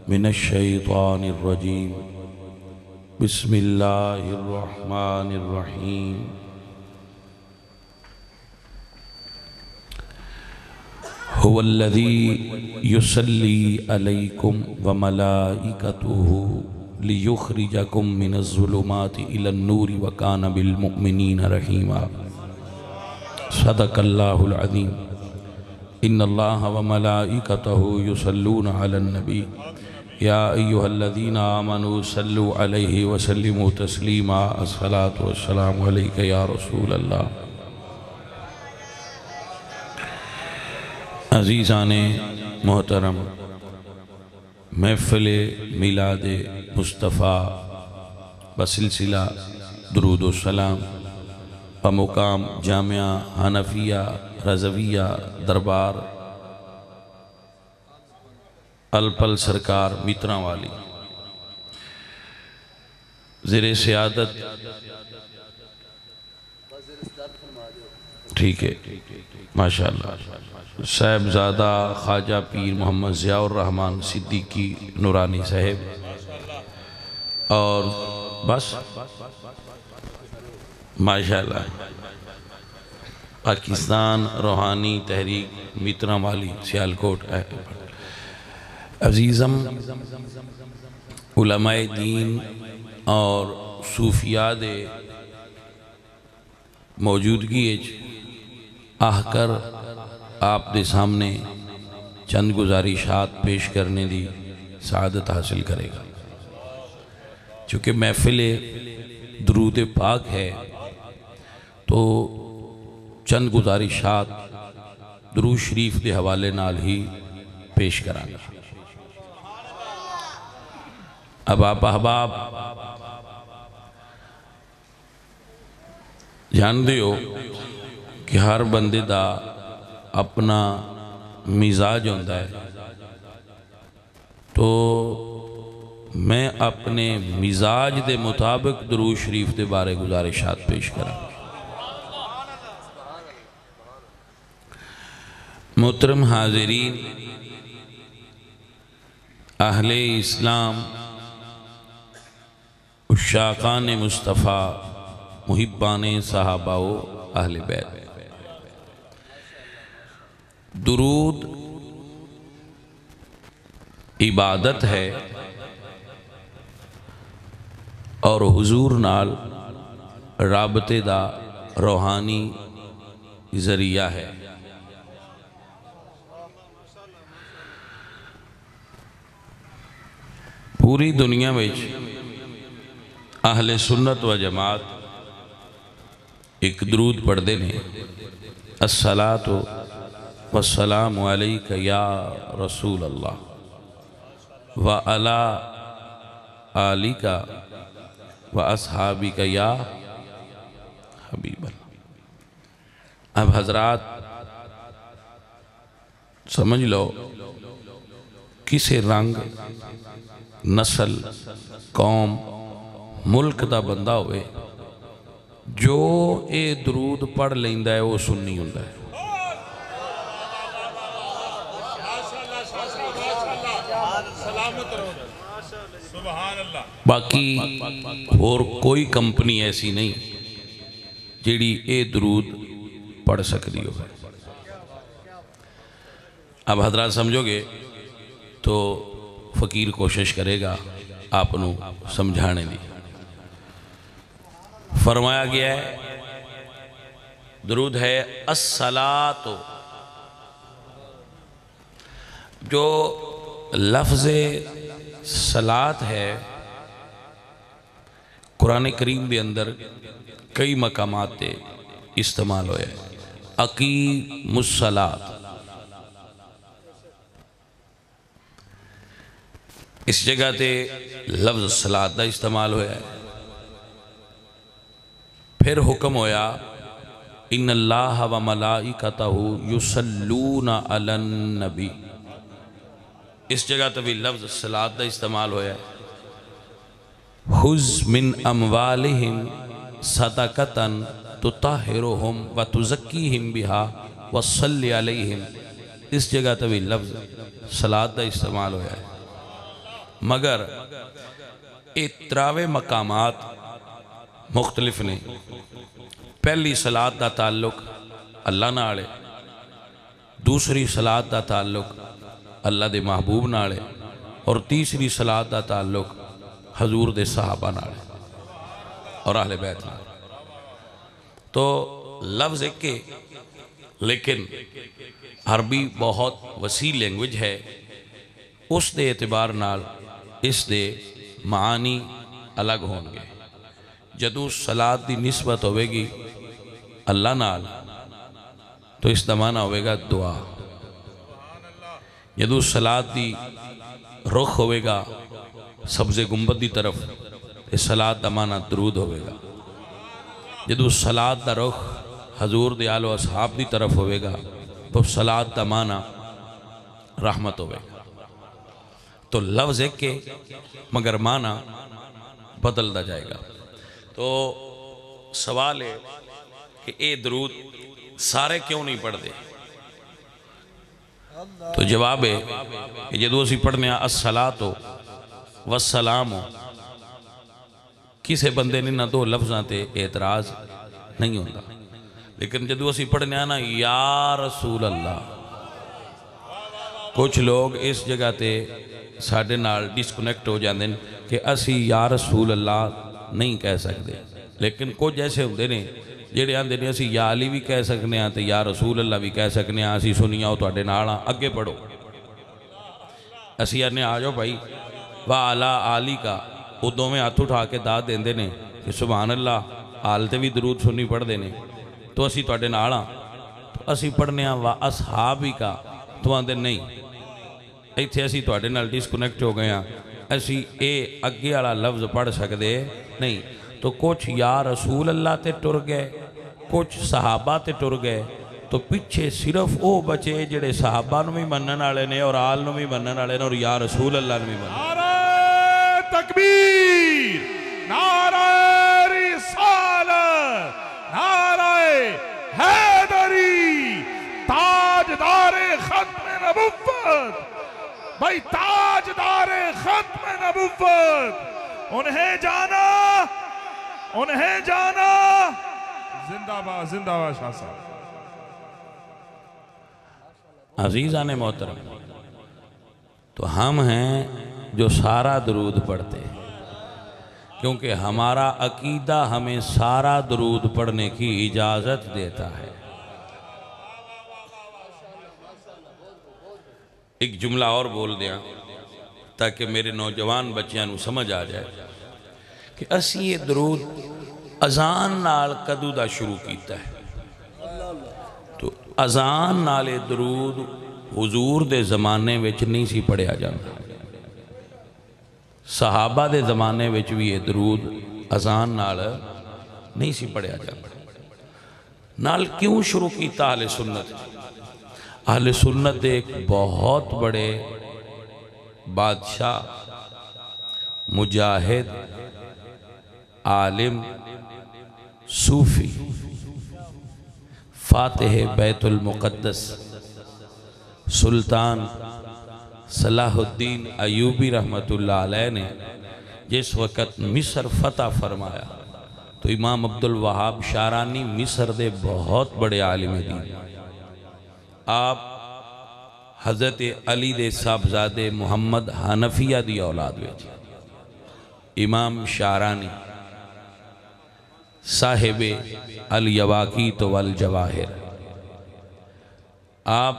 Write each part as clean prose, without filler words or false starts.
من الشیطان الرجیم بسم اللہ الرحمن الرحیم هو الذی یصلی علیکم وملائکتہ لیخرجکم من الظلمات الی النور وکان بالمؤمنین رحیما صدق اللہ العظیم ان اللہ وملائکتہ یصلون علی النبی یا ایہا الذین آمنوا صلوا علیہ وسلموا تسلیما الصلاة والسلام علیکہ یا رسول اللہ۔ عزیزان محترم، محفل میلاد مصطفیٰ بسلسلہ درود و سلام بمقام جامعہ حنفیہ رضویہ دربار الپل سرکار میتران والی زیر سیادت ٹھیک ہے ماشاءاللہ صاحبزادہ خواجہ پیر محمد ضیاء الرحمن صدیقی نورانی صاحب اور بس ماشاءاللہ پاکستان روحانی تحریک میتران والی سیالکوٹ عزیزم علماء دین اور صوفیاء دے موجودگی آہ کر آپ دے سامنے چند گزارشات پیش کرنے دی سعادت حاصل کرے گا۔ چونکہ محفل درود پاک ہے تو چند گزارشات درود شریف دے حوالے نال ہی پیش کرانگا۔ اب آپ احباب جان دیو کہ ہر بندے دا اپنا مزاج ہوتا ہے، تو میں اپنے مزاج دے مطابق درود شریف دے بارے گزارشات پیش کرا۔ محترم حاضرین، اہل اسلام، عشاقان مصطفیٰ، محبان صحابہ و اہل بیت، درود عبادت ہے اور حضور نال رابطے دا روحانی ذریعہ ہے۔ پوری دنیا میں اہل سنت و جماعت ایک درود پڑھ دے نے، الصلاۃ والسلام علیک یا رسول اللہ وعلی آلک واصحابک یا حبیب اللہ۔ اب حضرات سمجھ لو، کسے رنگ نسل قوم ملک دا بندہ ہوئے جو اے درود پڑھ لیندہ ہے وہ سنی ہوندہ ہے۔ باقی اور کوئی کمپنی ایسی نہیں جیڑی اے درود پڑھ سکتی ہو۔ اب حضرات سمجھو گے تو فقیر کوشش کرے گا آپ نو سمجھانے دی۔ فرمایا گیا ہے درود ہے الصلاۃ، جو لفظ صلاۃ ہے قرآن کریم دے اندر کئی مقامات تے استعمال ہوئے، اقیم الصلاۃ، اس جگہ تے لفظ صلاۃ دا استعمال ہویا ہے۔ پھر حکم ہویا ان اللہ و ملائکتہ یصلون علی النبی، اس جگہ تے بھی لفظ صلاۃ دا استعمال ہویا ہے۔ خذ من اموالہم صدقۃ تطہرہم وتزکیہم بہا وصلی علیہم، اس جگہ تے بھی لفظ صلاۃ دا استعمال ہویا ہے۔ مگر اتراوے مقامات مختلف نے. پہلی صلاة دا تعلق اللہ نالے، دوسری صلاة دا تعلق اللہ دے محبوب نالے، اور تیسری صلاة دا تعلق حضور دے صحابہ نالے اور اہل بیت نالے. تو لفظ ایک کے لیکن عربی بہت وسیع لینگویج ہے. اس دے اعتبار نال اس دے معانی الگ ہوں گے. جدو صلاة دی نسبت ہوئے گی اللہ نال تو اس دا معنی ہوئے گا دعا. جدو صلاة دی رخ ہوئے گا سبز گنبد دی طرف اس صلاة دا معنی درود ہوئے گا. جدو صلاة دا رخ حضور دے آل و اصحاب دی طرف ہوئے گا تو صلاة دا معنی رحمت ہوئے گا. تو لفظ ایک کے مگر معنی بدل دا جائے گا. تو سوال ہے کہ اے درود سارے کیوں نہیں پڑھ دے؟ تو جواب ہے کہ جدو اسی پڑھنے الصلاۃ والسلام کسے بندے نے نہ دو لفظاں تے اعتراض نہیں ہوتا. لیکن جدو اسی پڑھنے آنا یا رسول اللہ، کچھ لوگ اس جگہ تے ساڑھے نال ڈسکنیکٹ ہو جاندے ہیں کہ اسی یا رسول اللہ نہیں کہہ سکتے. لیکن کچھ ایسے ہوندے نے جڑے آندے نے اسی یا علی بھی کہہ سکنے ہیں تو یا رسول اللہ بھی کہہ سکنے ہیں. اسی سنیا ہو تو اڈے ناڑا اگے پڑھو. اسی آنے آجو بھائی وَعَلَىٰ آلی کا ادوں میں ہاتھ اٹھا کے داد دیندے نے کہ سبحان اللہ آلتے بھی درود سنی پڑھ دینے. تو اسی تو اڈے ناڑا تو اسی پڑھنے ہیں وَأَصْحَابِ کا تو آندے نہیں. ایتھے اسی تو اڈے نال ڈسکنیکٹ ہو گئے ہیں. اسی اے اگے والا لفظ پڑھ سکتے نہیں. تو کچھ یا رسول اللہ تے ٹر گئے، کچھ صحابہ تے ٹر گئے. تو پیچھے صرف او بچے جڑے صحابہ نو بھی منن والے نے اور آل نو بھی منن والے نے اور یا رسول اللہ نو بھی منن. نعرہ تکبیر، نعرہ رسالت، نعرہ حیدری، تاجدار ختم نبوت، بھائی تاجدار ختم نبوت، انہیں جانا، انہیں جانا. زندہ باد، زندہ باد شاہ صاحب. عزیزان محترم، تو ہم ہیں جو سارا درود پڑھتے ہیں کیونکہ ہمارا عقیدہ ہمیں سارا درود پڑھنے کی اجازت دیتا ہے. ایک جملہ اور بول دیا تاکہ میرے نوجوان بچیاں نو سمجھ آ جائے کہ اسی یہ درود اذان نال کدو دا شروع کیتا ہے. تو اذان نالے درود حضور دے زمانے وچ نہیں سی پڑھیا جاندہ. صحابہ دے زمانے وچ بھی یہ درود اذان نال نہیں سی پڑھیا جاندہ. نال کیوں شروع کیتا اہل سنت؟ اہل سنت دے ایک بہت بڑے بادشاہ، مجاہد، عالم، صوفی، فاتح بیت المقدس سلطان صلاح الدین ایوبی رحمت اللہ علیہ نے جس وقت مصر فتح فرمایا تو امام عبدالوہاب شارانی مصر دے بہت بڑے عالم دین. آپ حضرت علی دے صاحبزادے محمد حنفیہ دی اولاد ویچ امام شارانی صاحب الیواقیت والجواہر. آپ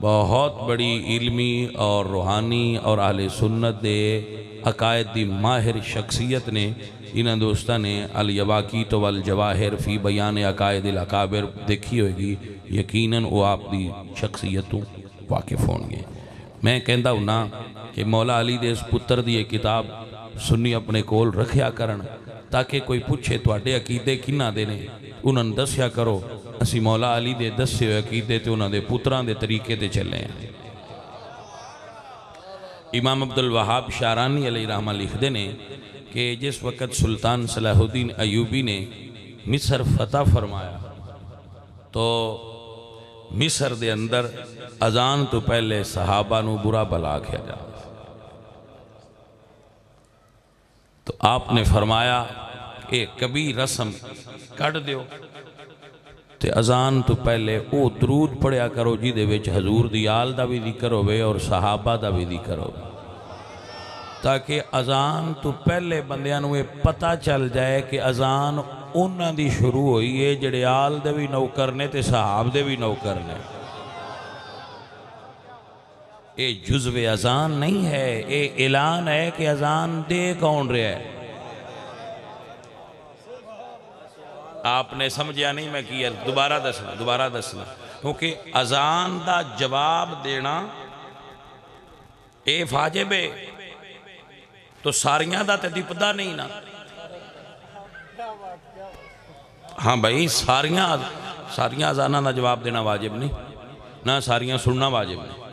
بہت بڑی علمی اور روحانی اور اہل سنت دے عقائد دی ماہر شخصیت نے. انہاں دوستہ نے الیواقیت والجواہر فی بیان عقائد الاکابر دیکھی ہوئے گی. یقیناً وہ آپ دی شخصیتوں واقف ہوں گے. میں کہندہ ہوں نا کہ مولا علی دے اس پتر دی ایک کتاب سنی اپنے کول رکھیا کرن تاکہ کوئی پوچھے تو اڈے عقیدے کنہ دینے انہاں دسیا کرو. اسی مولا علی دے دسے ہوئے عقیدے تے انہاں دے پتران دے طریقے تے چلے ہیں. امام عبدالوہاب شارانی علیہ رحمہ لکھ دینے کہ جس وقت سلطان صلاح الدین ایوبی نے مصر فتح فرمایا تو مصر دے اندر اذان تو پہلے صحابہ نو برا بلا کیا جا. تو آپ نے فرمایا کہ کبھی رسم کٹ دیو تے اذان تو پہلے او درود پڑھیا کرو جی دے وچ حضور دی آل دا بھی ذکر ہوئے اور صحابہ دا بھی ذکر ہوئے، تاکہ اذان تو پہلے بندیاں نو یہ پتہ چل جائے کہ اذان انہاں دی شروع ہوئی ہے جڑے آل دے بھی نوکر نے تے صحاب دے بھی نوکر نے۔ اے جزو اذان نہیں ہے، اے اعلان ہے کہ اذان دے کون رہا ہے۔ آپ نے سمجھیا نہیں میں کیا، دوبارہ دسنا کیونکہ اذان دا جواب دینا اے واجب ہے تو ساریاں دا تے دپدا نہیں نا۔ ہاں بھائی ساریاں اذاناں دا جواب دینا واجب نہیں نہ ساریاں سننا واجب نہیں،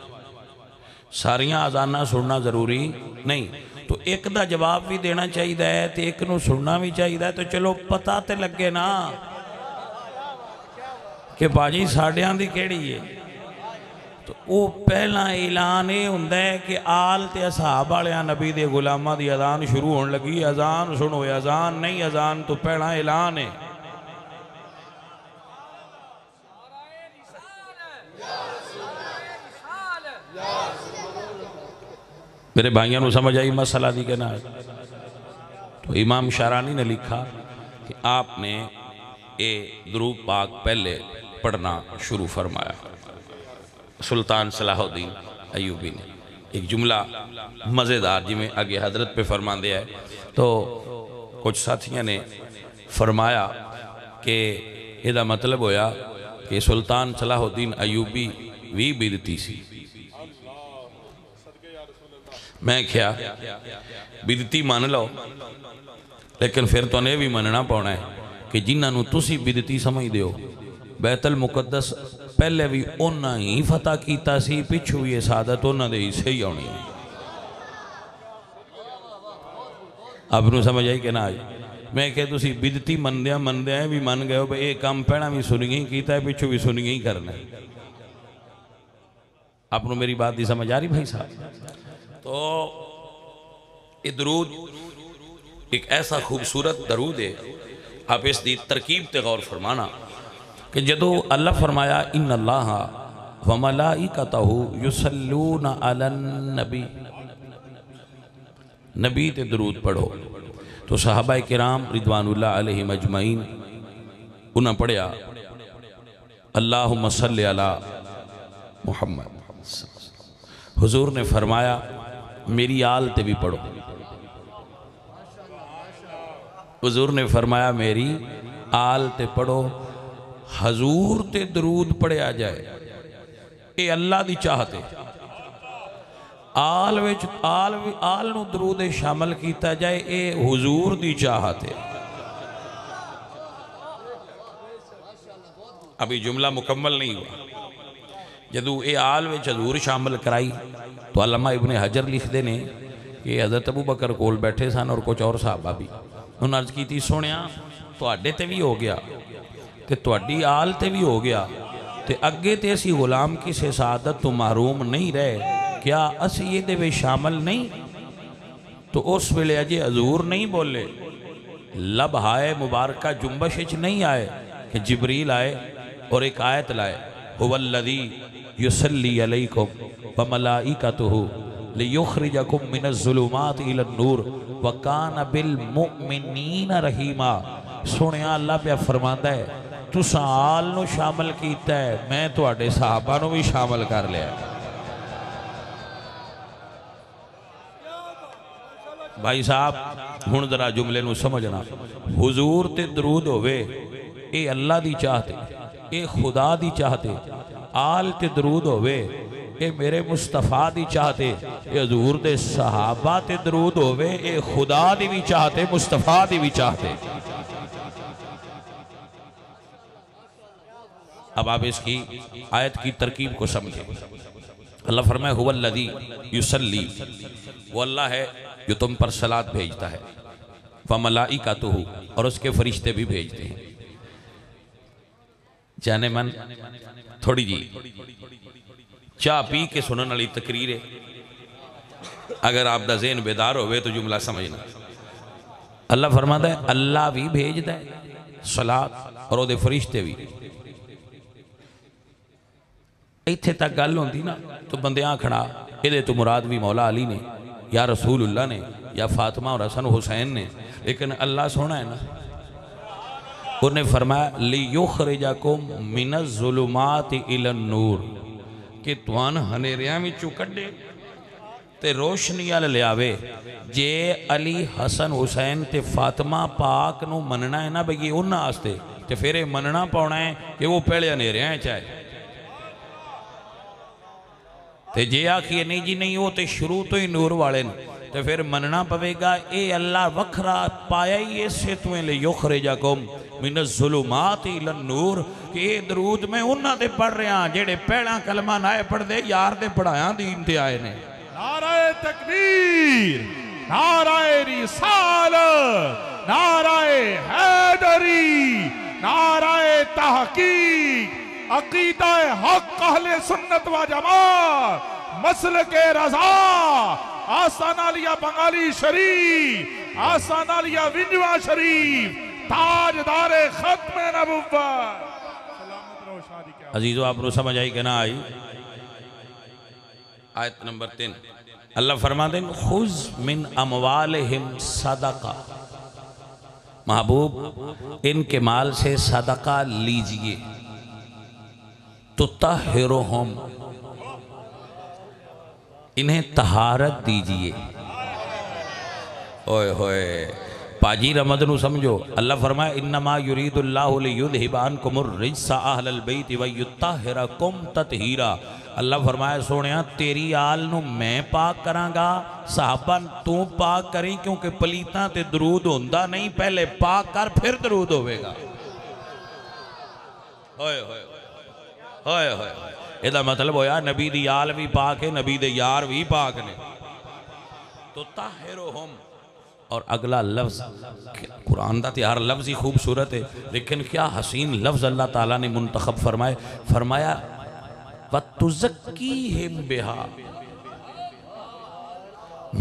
ساریاں اذاناں سننا ضروری نہیں، تو ایک دا جواب بھی دینا چاہیے ہے تو ایک نو سننا بھی چاہیے ہے، تو چلو پتہ تے لگے نا کہ باجی ساڑیاں دی کیڑی ہے۔ تو وہ پہلا اعلان یہ ہوندہ ہے کہ آل تے اصحاب والیاں نبی دے غلامہ دی اذان شروع ہونے لگی، اذان سنو، اذان نہیں، اذان تو پہلا اعلان ہے۔ میرے بھائیوں نے سمجھ آئی مسئلہ دی کہ نہ؟ تو امام شارانی نے لکھا کہ آپ نے درود پاک پہلے پڑھنا شروع فرمایا۔ سلطان صلاح الدین ایوبی نے ایک جملہ مزیدار جی میں آگے حضرت پہ فرما دیا ہے، تو کچھ ساتھیاں نے فرمایا کہ یہ مطلب ہویا کہ سلطان صلاح الدین ایوبی بھی بدعتی سی۔ میں کیا بدعتی مان لو، لیکن پھر تو نے بھی مننا پاؤنا ہے کہ جنہاں نو تسی بدعتی سمجھ دیو، بیت المقدس پہلے بھی انہاں ہی فتح کیتا سی، پچھو یہ سعادت انہاں دے ہی صحیح ہونی ہے۔ اب نو سمجھ آئی کہ نہ آئی؟ میں کہ تسی بدعتی مندیاں بھی من گئے ہو، اے کام پہنا بھی سنگی ہی کیتا ہے، پچھو بھی سنگی ہی کرنا ہے۔ آپ نو میری بات دی سمجھ آ رہی بھائی صاحب؟ تو یہ درود ایک ایسا خوبصورت درود ہے، آپ اس دی ترکیب تے غور فرمانا کہ جدو اللہ فرمایا ان اللہ وملائکتہ یصلون علی النبی، نبی تے درود پڑھو، تو صحابہ کرام رضوان اللہ علیہ مجمعین انہاں پڑھیا اللہم صلی علی محمد۔ حضور نے فرمایا میری آل تے بھی پڑھو، حضور نے فرمایا میری آل تے پڑھو، حضور تے درود پڑھیا جائے، اے اللہ دی چاہتے، آل نو درود شامل کیتا جائے، اے حضور دی چاہتے۔ ابھی جملہ مکمل نہیں ہوا، جدو اے آل وچ حضور شامل کرائی تو علامہ ابن حجر لکھ دینے کہ حضرت ابو بکر کول بیٹھے سن اور کچھ اور صحابہ بھی، انہوں نے عرض کی تھی سونیا تو اڈے تے بھی ہو گیا تے تو اڈی آل تے بھی ہو گیا تے اگے تے اسی غلام کی سے سعادت تو محروم نہیں رہے، کیا اسی یہ دے شامل نہیں؟ تو اس ویلے اجے حضور نہیں بولے، لب ہائے مبارکہ جنبشچ نہیں آئے کہ جبریل آئے اور ایک آیت لائے هو الذی یصلی علیکم وملائکتہ لیخرجکم من الظلمات الی النور وکان بالمؤمنین رحیما۔ سنیا اللہ پہ فرماندہ ہے تو سال نو شامل کیتا ہے، میں تو اڈے صحابہ نو بھی شامل کر لیا۔ بھائی صاحب ہن ذرا جملے نو سمجھنا، حضور تے درود ہوئے اے اللہ دی چاہتے، اے خدا دی چاہتے، آل تے درود ہوئے اے میرے مصطفیٰ دی چاہتے، اے حضور دے صحابہ تے درود ہوئے اے خدا دی بھی چاہتے، مصطفیٰ دی بھی چاہتے۔ اب آپ اس کی آیت کی ترکیب کو سمجھیں۔ اللہ فرمائے هو الذی یصلی، وہ اللہ ہے جو تم پر صلاۃ بھیجتا ہے، وملائکتہ، اور اس کے فرشتے بھی بھیجتے ہیں۔ جانے من تھوڑی جی چاہ پی کے سنن علی تقریر ہے، اگر آپ دا ذہن بیدار ہوئے تو جملہ سمجھنا۔ اللہ فرماتا ہے اللہ بھی بھیجتا ہے صلاۃ اور وہ دے فرشتے بھی. ایتھے تک گل ہوندی نا تو بندیاں کھڑا یہ تو مراد بھی مولا علی نے یا رسول اللہ نے یا فاطمہ اور حسن حسین نے، لیکن اللہ سونا ہے نا، انہیں فرمایا لِيُخْرِجَكُم مِّنَ الظُّلُمَاتِ إِلَى النُّورِ کہ توان ہنیریاں میں چکڑے تے روشنی آل لے آوے. جے علی حسن حسین تے فاطمہ پاک نو مننا ہے نا بھئی انہاں آستے تے پھر مننا پاؤنا ہے کہ وہ پہلے ہنیریاں ہیں چاہے تے جے آکھیے نہیں جی نہیں وہ تے شروع تو ہی نور والے نے تے پھر مننا پوے گا اے اللہ وکھرا پایا ہی اسے تویں لِيُخْرِجَكُم مِّنَ الظُّلُمَاتِ إِلَى النُّورِ کہ اے درود میں انہاں دے پڑھ رہے ہیں جیڑے پہلا کلمہ نائے پڑھ دے یار دے پڑھایاں دین تے آئے نے. نعرہ تکبیر، نعرہ رسالت، نعرہ حیدری، نعرہ تحقیق، عقیدہ حق اہل سنت و جماعت، مسلک رضا، آستانہ لیا بنگالی شریف، آستانہ لیا ونجوہ شریف، تاجدار ختم نبوت. عزیزو آپ نے سمجھ آئی کہ نہ آئی؟ آیت نمبر 3 اللہ فرماتے ہیں خُذْ مِنْ أَمْوَالِهِمْ صَدَقَةً محبوب ان کے مال سے صدقہ لیجئے تُطَهِّرُهُمْ انہیں طہارت دیجئے. اوئے ہوئے پاجی رمض نو سمجھو اللہ فرمائے انما یرید اللہ لیذہب عنکم الرجس اہل البیت ویطہرکم تطہیرا. اللہ فرمائے سونیا تیری آل نو میں پاک کراں گا، صحابہ تو پاک کریں کیونکہ پلیتاں تے درود ہوندہ نہیں، پہلے پاک کر پھر درود ہوئے گا. ہوئے ہوئے ہوئے ہوئے ایدہ مطلب ہویا نبی دی آل بھی پاک ہے، نبی دی یار بھی پاک نے. تو طاہرہم اور اگلا لفظ قرآن دا ہر لفظ ہی خوبصورت ہے لیکن کیا حسین لفظ اللہ تعالیٰ نے منتخب فرمایا وَتُزَكِّيهِمْ بِهَا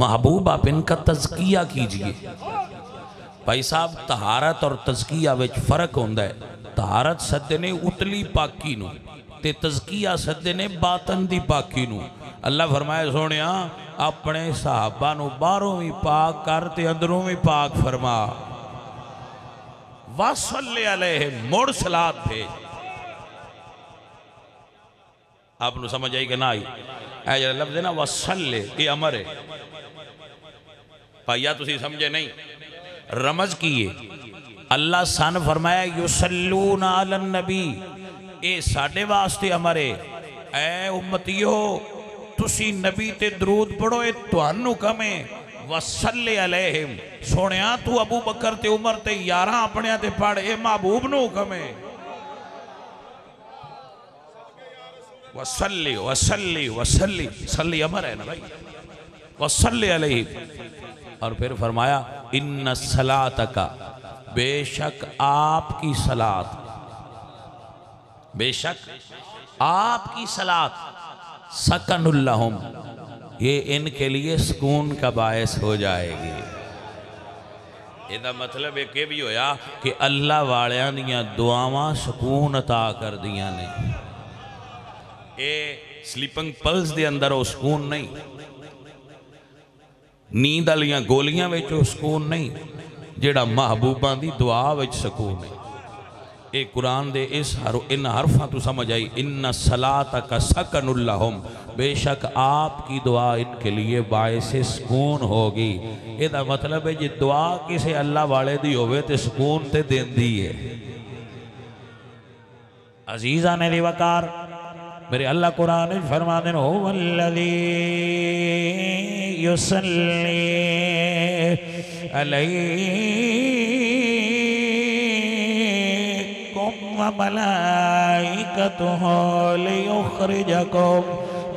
محبوب آپ ان کا تزکیہ کیجئے. بھائی صاحب طہارت اور تزکیہ وچ فرق ہوندہ ہے. طہارت صدنے اتلی پاکی نو تے تزکیہ صدنے باطن دی پاکی نو. اللہ فرمائے سونیا اپنے صحابہ نو باہروں بھی پاک کرتے اندروں بھی پاک فرما. وَصَلِّ عَلَيْهِ موڑ صلاة بھیج. آپ نے سمجھ آئی کہ نہ آئی؟ اے جلال لفظ ہے نا وَصَلِّ یہ امر ہے. پائیا تُسی سمجھے نہیں رمض کیے اللہ سان فرمایا یُسَلُّونَ عَلَى النَّبِي اے ساڑھے واسطے امر ہے. اے امتیو تُسی نبی تے درود پڑھو اے توانو کمیں وَصَلِّ عَلَيْهِمْ سونیاں تو ابو بکر تے عمر تے یاراں اپنے تے پڑھ اے محبوب نو کمیں وَصَلِّ وَصَلِّ وَصَلِّ صلی امر ہے نا بھائی وَصَلِّ عَلَيْهِمْ. اور پھر فرمایا اِنَّ الصَّلَاةَكَ بے شک آپ کی صلاة بے شک آپ کی صلاة سکن اللہم یہ ان کے لیے سکون کا باعث ہو جائے گی. یہ مطلب ہے کہ بھی ہویا کہ اللہ والیاں دیاں دعاواں سکون عطا کر دیاں نے. اے سلیپنگ پلز دے اندر وہ سکون نہیں، نیند علیاں گولیاں ویچ وہ سکون نہیں، جیڑا محبوبان دی دعا ویچ سکون ہے. اے قرآن دے ان حرفاں تو سمجھ آئی اِنَّ الصَّلَاةَ سَكَنُ اللَّهُمْ بے شک آپ کی دعا ان کے لیے باعث سکون ہوگی. یہ دا مطلب ہے جی دعا کسے اللہ والے دی ہوئے تے سکون تے دین دی ہے. عزیزان علی وقار میرے اللہ قرآن فرما دیں هُوَ الَّذِي يُصَلِّي عَلَيْكُمْ وَمَلَائِكَتُهُ لِيُخْرِجَكُمْ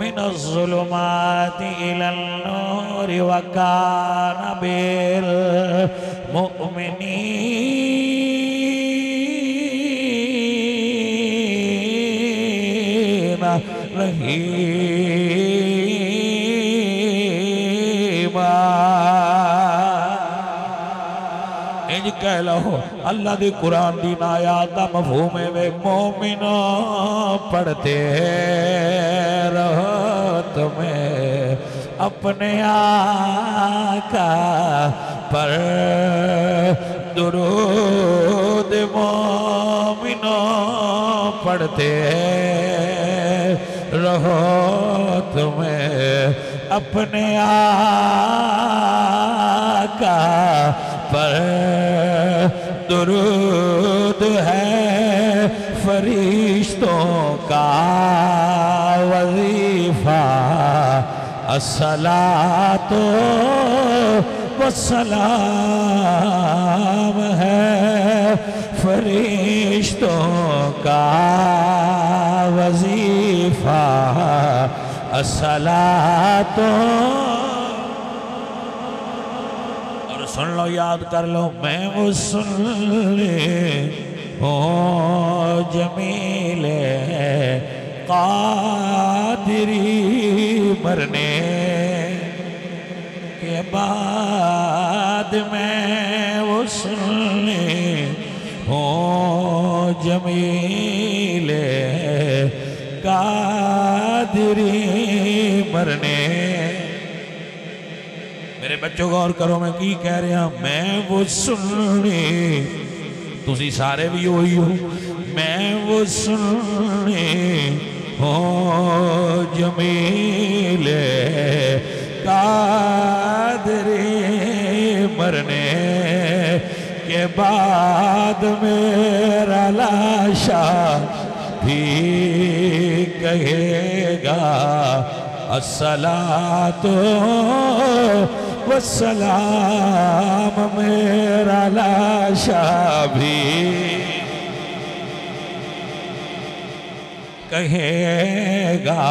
مِنَ الظُّلُمَاتِ إِلَى النُّورِ وَكَانَ بِالْمُؤْمِنِينَ رَحِيمًا. انج کہہ لو اللہ دی قرآن دی آیات دا مفہوم ہے مومنو پڑھتے رہو تمہیں اپنے آقا پر درود مومنو پڑھتے رہو تمہیں اپنے آقا پر درود ہے فرشتوں کا وظیفہ الصلاۃ والسلام ہے فرشتوں کا وظیفہ الصلاۃ اور سن لو یاد کر لو میں مصلی ہوں جمیل قادری مرنے کے بعد میں مصلی ہوں جمیل قادری مرنے میرے بچوں غور کرو میں کی کہہ رہا ہوں میں وہ سننی تسی سارے بھی ہوئی ہو میں وہ سننی ہوں جمیل قادری مرنے کے بعد میرا لاشا بھی کہے گا الصلاۃ والسلام میرا لاشا بھی کہے گا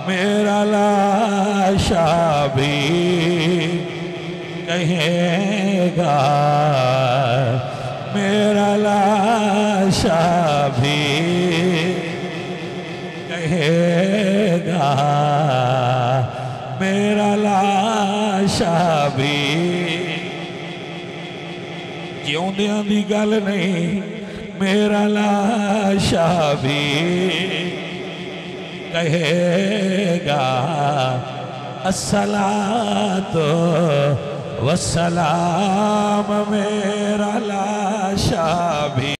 میرا لاشا بھی کہے گا میرا لاشا بھی کہے گا میرا لاشا بھی جیوندیاں دی گل نہیں میرا لاشا بھی کہے گا الصلاۃ والسلام میرا لاشا بھی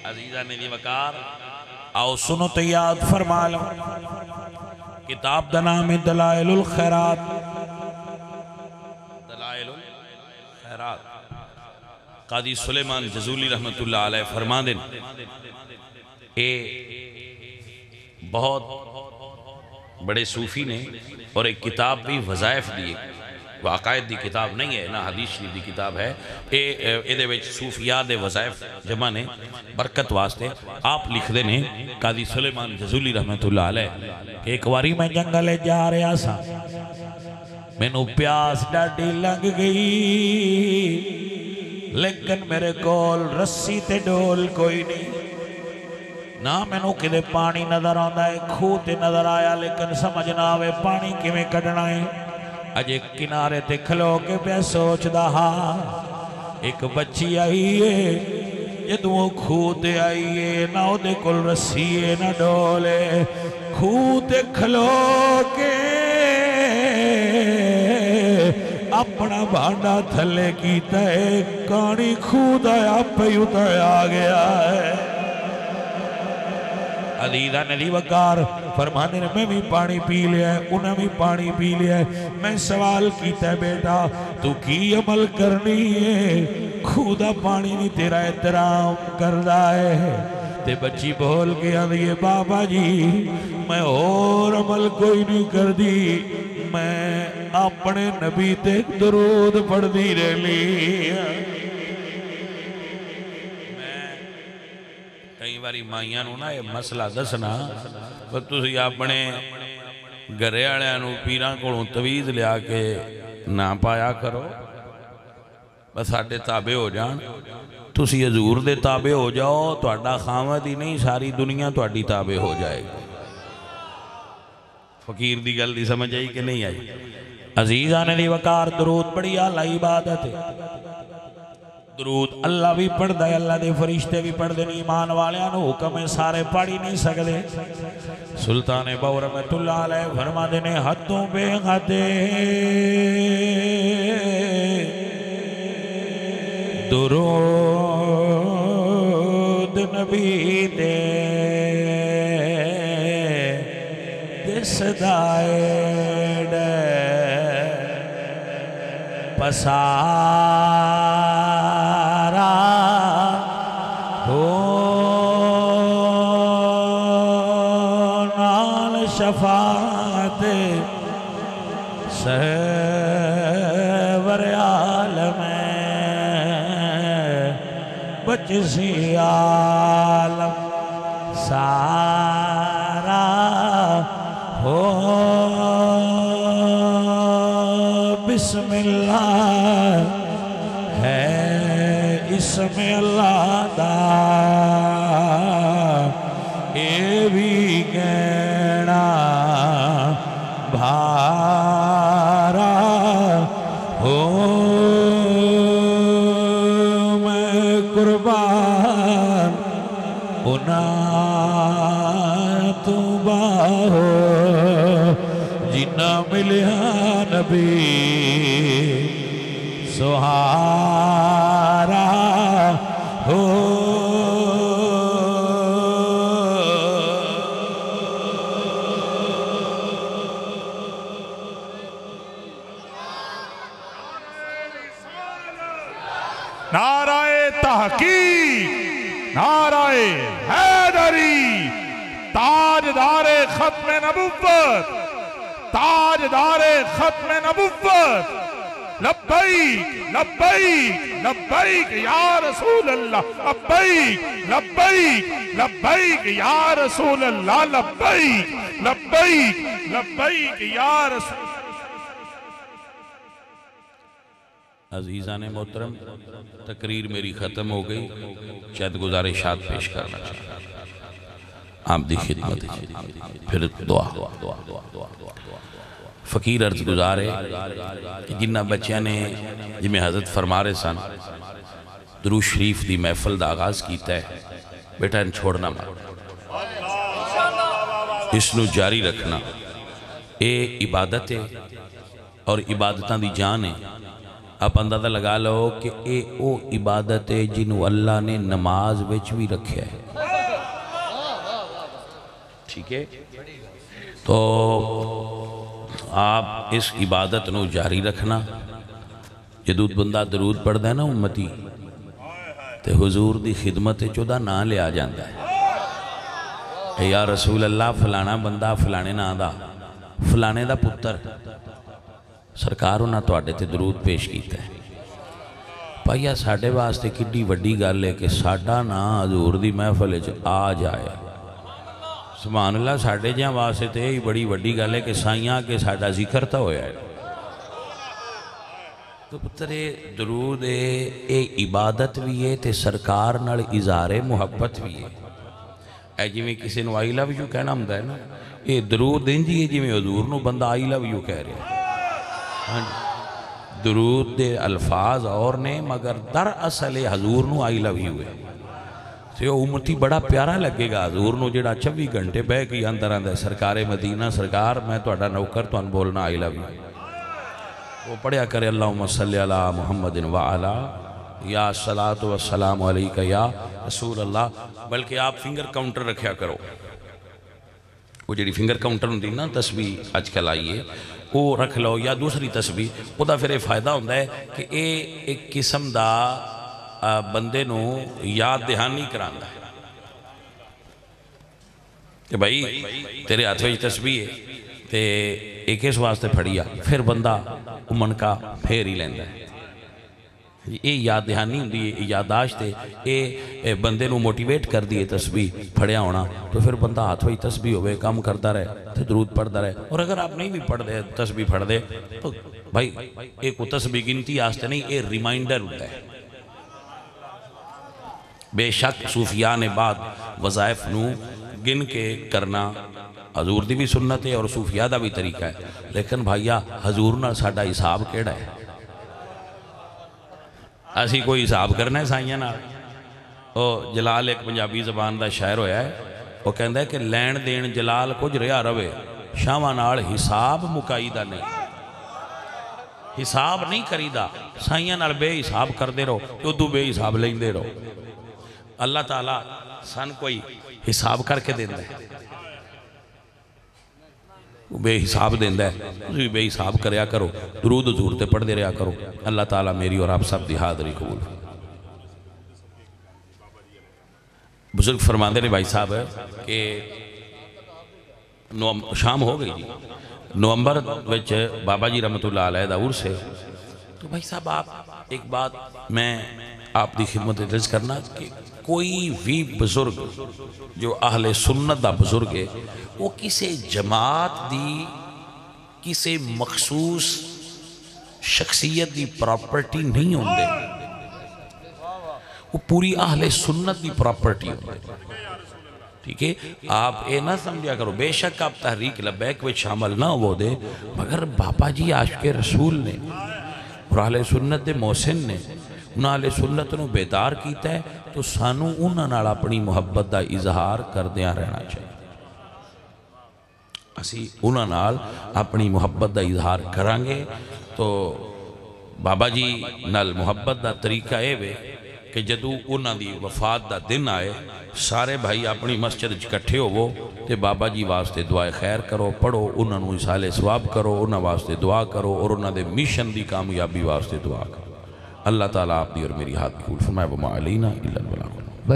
عزیزہ نے دی وقار آؤ سنو تو یاد فرما لو کتاب دا نام دلائل الخیرات دلائل الخیرات قاضی سلیمان جزولی رحمت اللہ علیہ فرما دیں اے بہت بڑے صوفی نے اور ایک کتاب بھی وظائف دی عقائد دی کتاب نہیں ہے نہ حدیث شریف دی کتاب ہے اے وچ صوفیات دے وظائف جمع نے برکت واسطے آپ لکھ دے نے قاضی سلیمان جزولی رحمت اللہ علیہ کہ ایک واری میں جنگلے جا رہا سا میں نو پیاس ڈاڈی لنگ گئی لیکن میرے کول رسی تے ڈول کوئی نہیں نہ میں نو کدے پانی نظر آندا ہے کھو تے نظر آیا لیکن سمجھ نہ آوے پانی کیویں کڈنا ہے اجے کنارے تے کھلو کے پہ سوچ دا ہاں ایک بچی آئی ہے جدوں کھو تے آئی ہے نہ او دے کول رسی ہے نہ ڈولے کھو تے کھلو کے اپنا بھانڈا تھلے کیتا ہے کانی کھودا آپ پہ اتر آ گیا ہے عزیزہ نے وقار فرمانے نے میں بھی پانی پی لیا ہے انہیں بھی پانی پی لیا ہے میں سوال کیتا ہے بیٹا تو کی عمل کرنی ہے کھودا پانی نہیں تیرا احترام کر رہا ہے تے بچی بول گیا دیئے بابا جی میں اور عمل کوئی نہیں کر دی میں اپنے نبی تے درود پڑھ دی رہ لی کئی باری مائیاں نو نا یہ مسئلہ دسنا پر تسی اپنے گھرے والےاں نو پیراں کولوں تویز لیا کے نہ پایا کرو بس ساڈے تابع ہو جان تسی حضور دے تابع ہو جاؤ تہاڈا خامد ہی نہیں ساری دنیا تہاڈی تابع ہو جائے گی فقیر دی گل دی سمجھ آئی کہ نہیں آئی عزیزان علی وقار درود بڑی اعلی عبادت ہے درود اللہ بھی پڑھ دے اللہ دے فرشتے بھی پڑھ دے ایمان والیاں نو حکم ہے سارے پڑھی نہیں سکتے سلطان باو رحمت اللہ علیہ فرما دینے حدوں بے حدے درود نبی دے دس دائے دے پسارا ہو نال شفاعت سرور عالم بچسی عالم سارا ہو بسم اللہ ہے اسم اللہ دا اے بھی گینا بھارا ہو میں قربان انا تو باہو جنا ملیا نبی سہارا ہو نعرہ تحقیق نعرہ حیدری تاجدار ختم نبوت تاجدار ختم نبوت لبیک لبیک لبیک یا رسول اللہ لبیک لبیک لبیک یا رسول اللہ لبیک لبیک لبیک یا رسول اللہ عزیزان محترم تقریر میری ختم ہو گئی چند گزارشات پیش کرنا چاہتا آپ دی خدمت پھر دعا فقیر عرض گزارے کہ جنہ بچیاں نے جمیں حضرت فرما رہے سن درود شریف دی محفل دا آغاز کیتا ہے بیٹا ان چھوڑنا مات اس نو جاری رکھنا اے عبادت ہے اور عبادتاں دی جان ہے آپ اندازہ لگا لو کہ اے او عبادت ہے جنہوں اللہ نے نماز وچ بھی رکھے ہے ٹھیک ہے تو آپ اس عبادت نو جاری رکھنا جدود بندہ درود پڑھ دے نا امتی تے حضور دی خدمت چودہ نہ لے آ جاندہ ہے اے یا رسول اللہ فلانا بندہ فلانے نہ دا فلانے دا پتر سرکار انہاں تو آڑے تے درود پیش کیتا ہے پائیا ساڑھے واسطے کڈی وڈی گل ہے کہ ساڑھا نا حضور دی محفل آ جائے سبحان اللہ ساڑھے جہاں واسطے تے ہی بڑی وڈی گل ہے کہ سائیاں کے ساڑھا ذکر تا ہویا ہے تو پتر درود اے عبادت بھی ہے تے سرکار نال اظہار محبت بھی ہے اے جی میں کسی نو آئی لو یو کہنا ہم دا ہے نا اے درود دیں جی جی میں حضور نو بندہ آئی لو یو کہہ رہے ہیں درود دے الفاظ اور نے مگر در اصل حضور نو آئی لو یو ہے تو امتی بڑا پیارا لگے گا حضور نو جڑا 24 گھنٹے بے کی اندر اندر سرکار مدینہ سرکار میں تو اڈا نوکر تو ان بولنا آئی لو یو وہ پڑھیا کرے اللہم صلی علی محمد وعلا یا صلاۃ و السلام علیکہ یا رسول اللہ بلکہ آپ فنگر کاؤنٹر رکھیا کرو وہ جڑی فنگر کاؤنٹر ہوندی نا تسبیح آج کل آئیے وہ رکھ لو یا دوسری تسبیح وہ دا پھر یہ فائدہ ہوندہ ہے کہ ایک قسم دا بندے نو یاد دہانی کراندہ ہے کہ بھائی تیرے ہاتھ وچ تسبیح ہے تے ایک اس واسطے پھڑیا پھر بندہ امن کا پھیر ہی لیندہ ہے یہ یاد دہانی ہوندی ہے یادداشت ہے یہ بندے نو موٹیویٹ کر دیئے تسبیح پھڑیا ہونا تو پھر بندہ ہاتھ وہی تسبیح ہوئے کام کرتا رہے تو درود پڑھتا رہے اور اگر آپ نہیں بھی پڑھ دے تسبیح پڑھ دے تو بھائی ایک وہ تسبیح گنتی آستے نہیں یہ ریمائنڈر ہوتا ہے بے شک صوفیان بعد وظائف نو گن کے کرنا حضور دی بھی سنت ہے اور صوفیاء دا بھی طریقہ ہے، لیکن بھائیا حضور نال ساڈا حساب کیڑا ہے؟ اسی کوئی حساب کرنا ہے سائیاں نال؟ او جلال ایک پنجابی زبان دا شاعر ہویا ہے، وہ کہندا ہے کہ لین دین جلال کچھ رہا رہے، شاواں نال حساب مکائی دا نہیں، حساب نہیں کریدا، سائیاں نال بے حساب کردے رہو تو ادو بے حساب لیندے رہو۔ اللہ تعالیٰ سن کوئی حساب کر کے دیندہ ہے، بے حساب دیندہ ہے، تسی بے حساب کریا کرو، درود حضور تے پڑھ دے رہا کرو۔ اللہ تعالیٰ میری اور آپ سب دی حاضری قبول۔ بزرگ فرماندے نے بھائی صاحب کہ شام ہو گئی جی، نومبر وچ بابا جی رحمت اللہ علیہ دا عرس ہے، تو بھائی صاحب آپ ایک بات میں آپ دی خدمت عرض کرنا کہ کوئی بھی بزرگ جو اہل سنت دا بزرگ ہے وہ کسی جماعت دی کسی مخصوص شخصیت دی پراپرٹی نہیں ہوندے، وہ پوری اہل سنت دی پراپرٹی ہوندے، ٹھیک ہے؟ آپ اے نہ سمجھا کرو بے شک آپ تحریک لبیک وچ شامل نہ ہو دے، مگر بابا جی عاشق رسول نے اور اہل سنت دے محسن نے انہاں اہل سنت نو بیدار کیتا ہے، تو سانو انہاں نال اپنی محبت دا اظہار کردیاں رہنا چاہیے۔ اسی انہاں نال اپنی محبت دا اظہار کرانگے تو بابا جی نال محبت دا طریقہ اے وے کہ جدو انہاں دی وفات دا دن آئے سارے بھائی اپنی مسجد اکٹھے ہو تے بابا جی واسطے دعائے خیر کرو، پڑھو، انہاں نو اصالِ ثواب کرو، انہاں واسطے دعا کرو اور انہاں دے میشن دی کامیابی واسطے دعا کرو۔ اللہ تعالیٰ آپ دی اور میری ہاتھ قبول فرمائے، وما علینا الا البلاغ۔